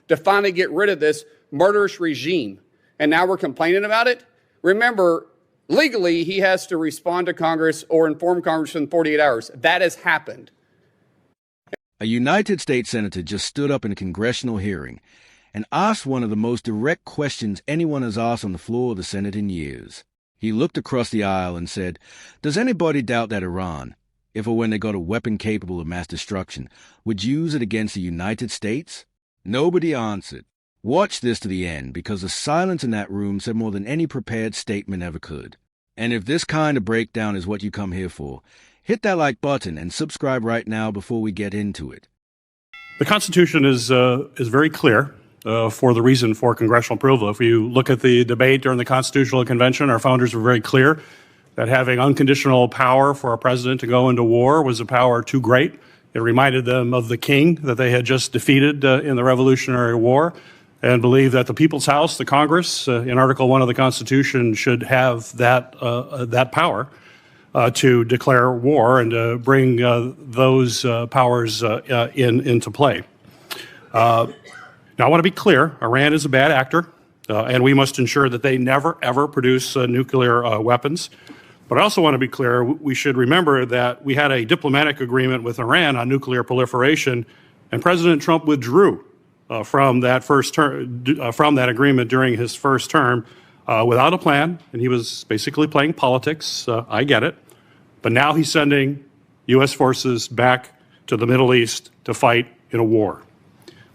to finally get rid of this murderous regime. And now we're complaining about it? Remember, legally, he has to respond to Congress or inform Congress in 48 hours. That has happened. A United States senator just stood up in a congressional hearing and asked one of the most direct questions anyone has asked on the floor of the Senate in years. He looked across the aisle and said, "Does anybody doubt that Iran, if or when they got a weapon capable of mass destruction, would use it against the United States?" Nobody answered. Watch this to the end, because the silence in that room said more than any prepared statement ever could. And if this kind of breakdown is what you come here for, hit that like button and subscribe right now before we get into it. The Constitution is very clear for the reason for congressional approval. If you look at the debate during the Constitutional Convention, our founders were very clear that having unconditional power for a president to go into war was a power too great. It reminded them of the king that they had just defeated in the Revolutionary War, and believed that the People's House, the Congress, in Article 1 of the Constitution, should have that power to declare war and to bring those powers into play. Now, I want to be clear. Iran is a bad actor, and we must ensure that they never, ever produce nuclear weapons. But I also want to be clear, we should remember that we had a diplomatic agreement with Iran on nuclear proliferation, and President Trump withdrew from that agreement during his first term without a plan, and he was basically playing politics. I get it. But now he's sending U.S. forces back to the Middle East to fight in a war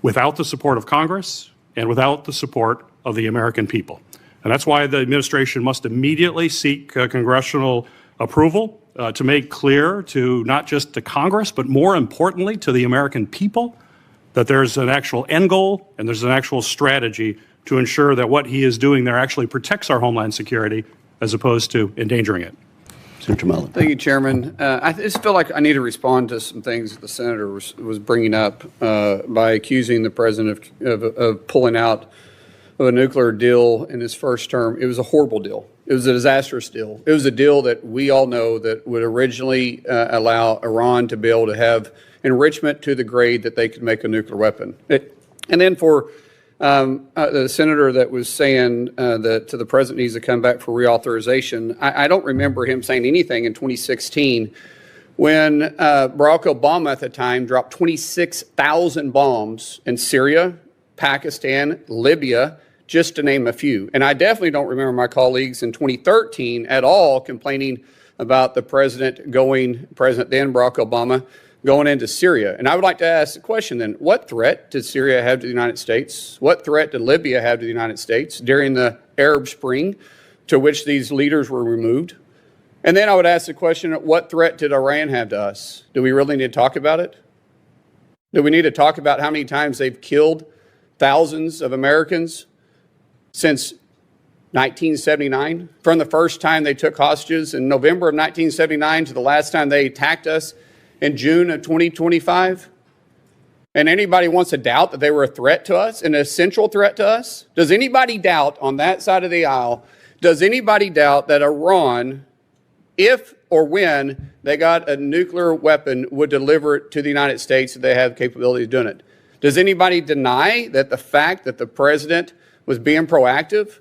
without the support of Congress and without the support of the American people. And that's why the administration must immediately seek congressional approval to make clear to not just to Congress, but more importantly to the American people, that there's an actual end goal and there's an actual strategy to ensure that what he is doing there actually protects our homeland security as opposed to endangering it. Senator Mullin. Thank you, Chairman. I just feel like I need to respond to some things that the senator was bringing up by accusing the president of pulling out of a nuclear deal in his first term. It was a horrible deal. It was a disastrous deal. It was a deal that we all know that would originally allow Iran to be able to have enrichment to the grade that they could make a nuclear weapon. And then for the senator that was saying that the president needs to come back for reauthorization, I don't remember him saying anything in 2016 when Barack Obama at the time dropped 26,000 bombs in Syria, Pakistan, Libya, just to name a few. And I definitely don't remember my colleagues in 2013 at all complaining about the president then Barack Obama, going into Syria. And I would like to ask the question then, what threat did Syria have to the United States? What threat did Libya have to the United States during the Arab Spring to which these leaders were removed? And then I would ask the question, what threat did Iran have to us? Do we really need to talk about it? Do we need to talk about how many times they've killed thousands of Americans since 1979? From the first time they took hostages in November of 1979 to the last time they attacked us in June of 2025? And anybody wants to doubt that they were a threat to us, an essential threat to us? Does anybody doubt on that side of the aisle, does anybody doubt that Iran, if or when they got a nuclear weapon, would deliver it to the United States if they have capability of doing it? Does anybody deny that the fact that the president was being proactive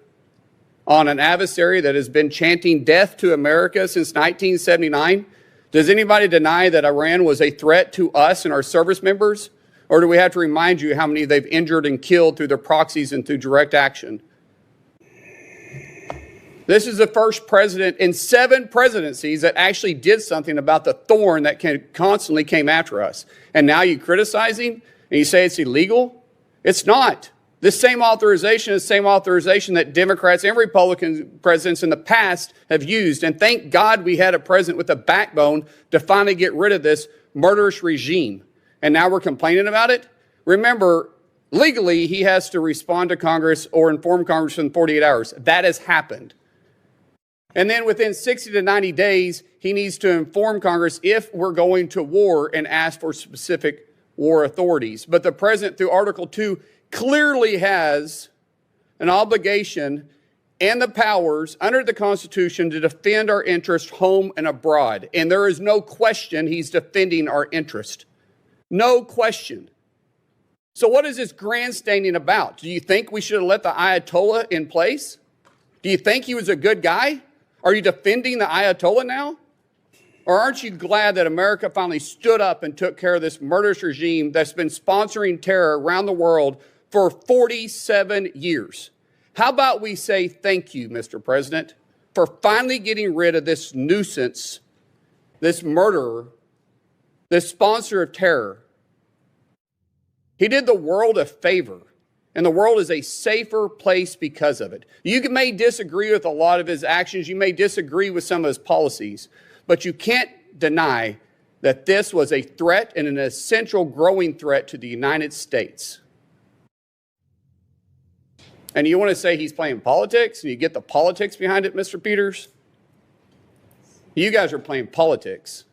on an adversary that has been chanting death to America since 1979? Does anybody deny that Iran was a threat to us and our service members? Or do we have to remind you how many they've injured and killed through their proxies and through direct action? This is the first president in 7 presidencies that actually did something about the thorn that constantly came after us. And now you criticize him and you say it's illegal? It's not. This same authorization is the same authorization that Democrats and Republican presidents in the past have used. And thank God we had a president with a backbone to finally get rid of this murderous regime. And now we're complaining about it? Remember, legally, he has to respond to Congress or inform Congress in 48 hours. That has happened. And then within 60 to 90 days, he needs to inform Congress if we're going to war and ask for specific war authorities. But the president, through Article 2, clearly has an obligation and the powers under the Constitution to defend our interests home and abroad. And there is no question he's defending our interest. No question. So what is this grandstanding about? Do you think we should have let the Ayatollah in place? Do you think he was a good guy? Are you defending the Ayatollah now? Or aren't you glad that America finally stood up and took care of this murderous regime that's been sponsoring terror around the world for 47 years? How about we say thank you, Mr. President, for finally getting rid of this nuisance, this murderer, this sponsor of terror? He did the world a favor, and the world is a safer place because of it. You may disagree with a lot of his actions. You may disagree with some of his policies, but you can't deny that this was a threat and an essential growing threat to the United States. And you want to say he's playing politics, and you get the politics behind it, Mr. Peters? You guys are playing politics.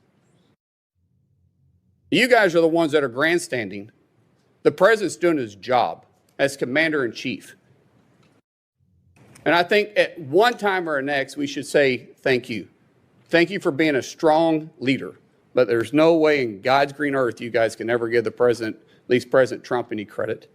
You guys are the ones that are grandstanding. The president's doing his job as commander-in-chief. And I think at one time or next, we should say thank you. Thank you for being a strong leader. But there's no way in God's green earth you guys can ever give the president, at least President Trump, any credit.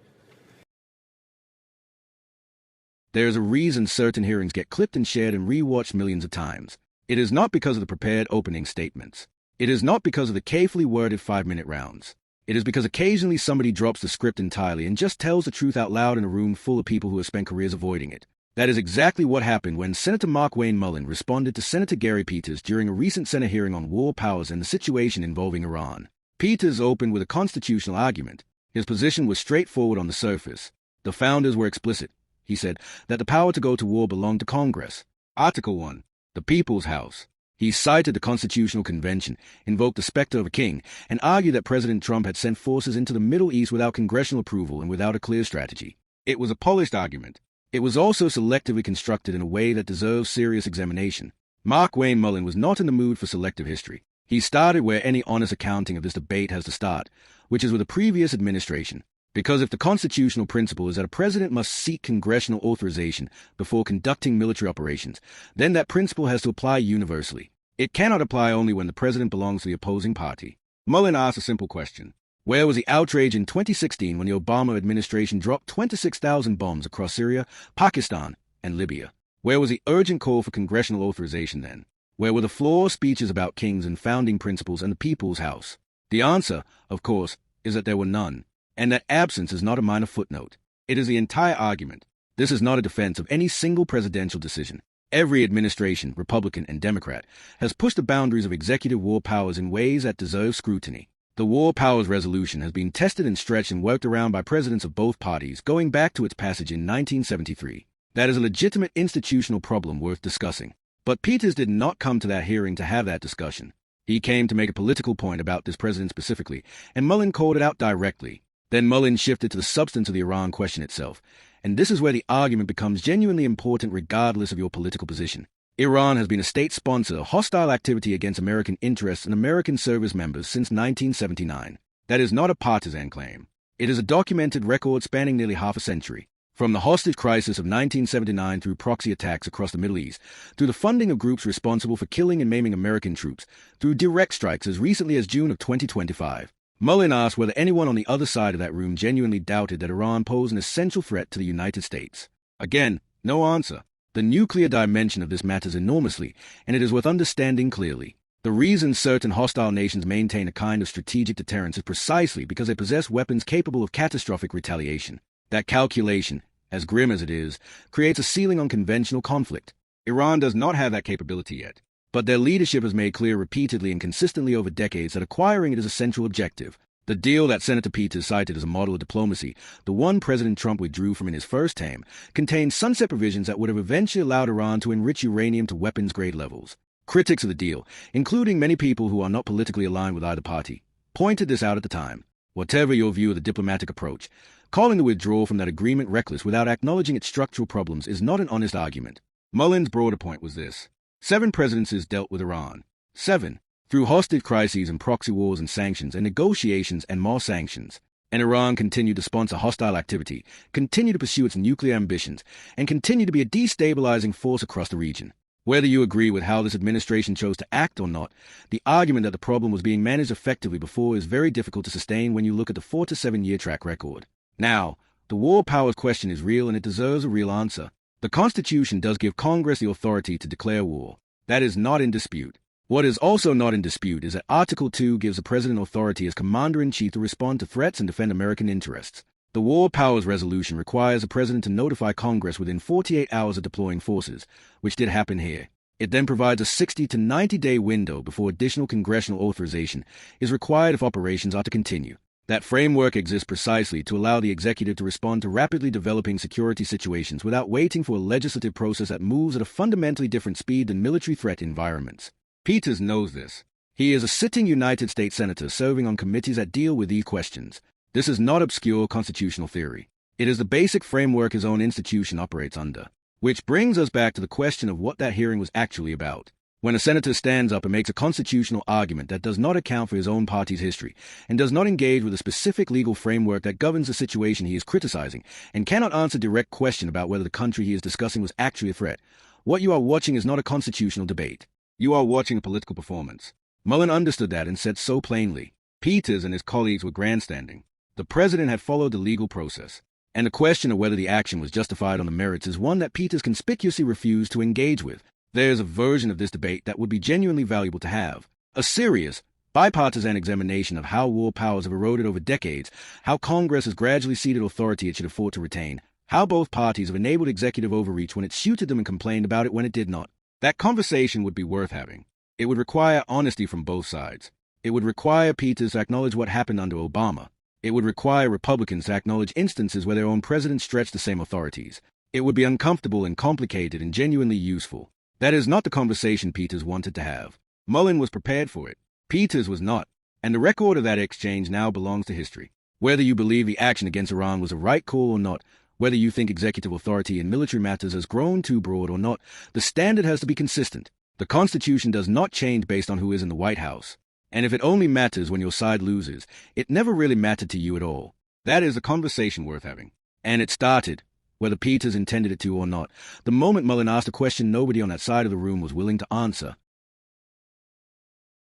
There's a reason certain hearings get clipped and shared and rewatched millions of times. It is not because of the prepared opening statements. It is not because of the carefully worded 5-minute rounds. It is because occasionally somebody drops the script entirely and just tells the truth out loud in a room full of people who have spent careers avoiding it. That is exactly what happened when Senator Wayne Mullin responded to Senator Gary Peters during a recent Senate hearing on war powers and the situation involving Iran. Peters opened with a constitutional argument. His position was straightforward on the surface. The founders were explicit. He said that the power to go to war belonged to Congress. Article 1, the People's House. He cited the Constitutional Convention, invoked the specter of a king, and argued that President Trump had sent forces into the Middle East without congressional approval and without a clear strategy. It was a polished argument. It was also selectively constructed in a way that deserves serious examination. Wayne Mullin was not in the mood for selective history. He started where any honest accounting of this debate has to start, which is with the previous administration. Because if the constitutional principle is that a president must seek congressional authorization before conducting military operations, then that principle has to apply universally. It cannot apply only when the president belongs to the opposing party. Mullin asked a simple question. Where was the outrage in 2016 when the Obama administration dropped 26,000 bombs across Syria, Pakistan, and Libya? Where was the urgent call for congressional authorization then? Where were the floor speeches about kings and founding principles and the People's House? The answer, of course, is that there were none. And that absence is not a minor footnote. It is the entire argument. This is not a defense of any single presidential decision. Every administration, Republican and Democrat, has pushed the boundaries of executive war powers in ways that deserve scrutiny. The War Powers Resolution has been tested and stretched and worked around by presidents of both parties going back to its passage in 1973. That is a legitimate institutional problem worth discussing. But Peters did not come to that hearing to have that discussion. He came to make a political point about this president specifically, and Mullin called it out directly. Then Mullin shifted to the substance of the Iran question itself, and this is where the argument becomes genuinely important regardless of your political position. Iran has been a state sponsor of hostile activity against American interests and American service members since 1979. That is not a partisan claim. It is a documented record spanning nearly half a century. From the hostage crisis of 1979 through proxy attacks across the Middle East, through the funding of groups responsible for killing and maiming American troops, through direct strikes as recently as June of 2025. Mullin asked whether anyone on the other side of that room genuinely doubted that Iran posed an essential threat to the United States. Again, no answer. The nuclear dimension of this matters enormously, and it is worth understanding clearly. The reason certain hostile nations maintain a kind of strategic deterrence is precisely because they possess weapons capable of catastrophic retaliation. That calculation, as grim as it is, creates a ceiling on conventional conflict. Iran does not have that capability yet. But their leadership has made clear repeatedly and consistently over decades that acquiring it is a central objective. The deal that Senator Peters cited as a model of diplomacy, the one President Trump withdrew from in his first term, contained sunset provisions that would have eventually allowed Iran to enrich uranium to weapons-grade levels. Critics of the deal, including many people who are not politically aligned with either party, pointed this out at the time. Whatever your view of the diplomatic approach, calling the withdrawal from that agreement reckless without acknowledging its structural problems is not an honest argument. Mullin's broader point was this. 7 presidencies dealt with Iran. 7. Through hostage crises and proxy wars and sanctions and negotiations and more sanctions. And Iran continued to sponsor hostile activity, continue to pursue its nuclear ambitions, and continue to be a destabilizing force across the region. Whether you agree with how this administration chose to act or not, the argument that the problem was being managed effectively before is very difficult to sustain when you look at the 4 to 7 year track record. Now, the war powers question is real and it deserves a real answer. The Constitution does give Congress the authority to declare war. That is not in dispute. What is also not in dispute is that Article 2 gives the President authority as Commander-in-Chief to respond to threats and defend American interests. The War Powers Resolution requires the President to notify Congress within 48 hours of deploying forces, which did happen here. It then provides a 60 to 90-day window before additional congressional authorization is required if operations are to continue. That framework exists precisely to allow the executive to respond to rapidly developing security situations without waiting for a legislative process that moves at a fundamentally different speed than military threat environments. Peters knows this. He is a sitting United States Senator serving on committees that deal with these questions. This is not obscure constitutional theory. It is the basic framework his own institution operates under. Which brings us back to the question of what that hearing was actually about. When a senator stands up and makes a constitutional argument that does not account for his own party's history, and does not engage with a specific legal framework that governs the situation he is criticizing, and cannot answer a direct question about whether the country he is discussing was actually a threat, what you are watching is not a constitutional debate. You are watching a political performance. Mullin understood that and said so plainly. Peters and his colleagues were grandstanding. The president had followed the legal process, and the question of whether the action was justified on the merits is one that Peters conspicuously refused to engage with. There is a version of this debate that would be genuinely valuable to have. A serious, bipartisan examination of how war powers have eroded over decades, how Congress has gradually ceded authority it should have fought to retain, how both parties have enabled executive overreach when it suited them and complained about it when it did not. That conversation would be worth having. It would require honesty from both sides. It would require Peters to acknowledge what happened under Obama. It would require Republicans to acknowledge instances where their own president stretched the same authorities. It would be uncomfortable and complicated and genuinely useful. That is not the conversation Peters wanted to have. Mullin was prepared for it. Peters was not. And the record of that exchange now belongs to history. Whether you believe the action against Iran was a right call or not, whether you think executive authority in military matters has grown too broad or not, the standard has to be consistent. The Constitution does not change based on who is in the White House. And if it only matters when your side loses, it never really mattered to you at all. That is a conversation worth having. And it started, whether Peters intended it to or not, the moment Mullin asked a question nobody on that side of the room was willing to answer.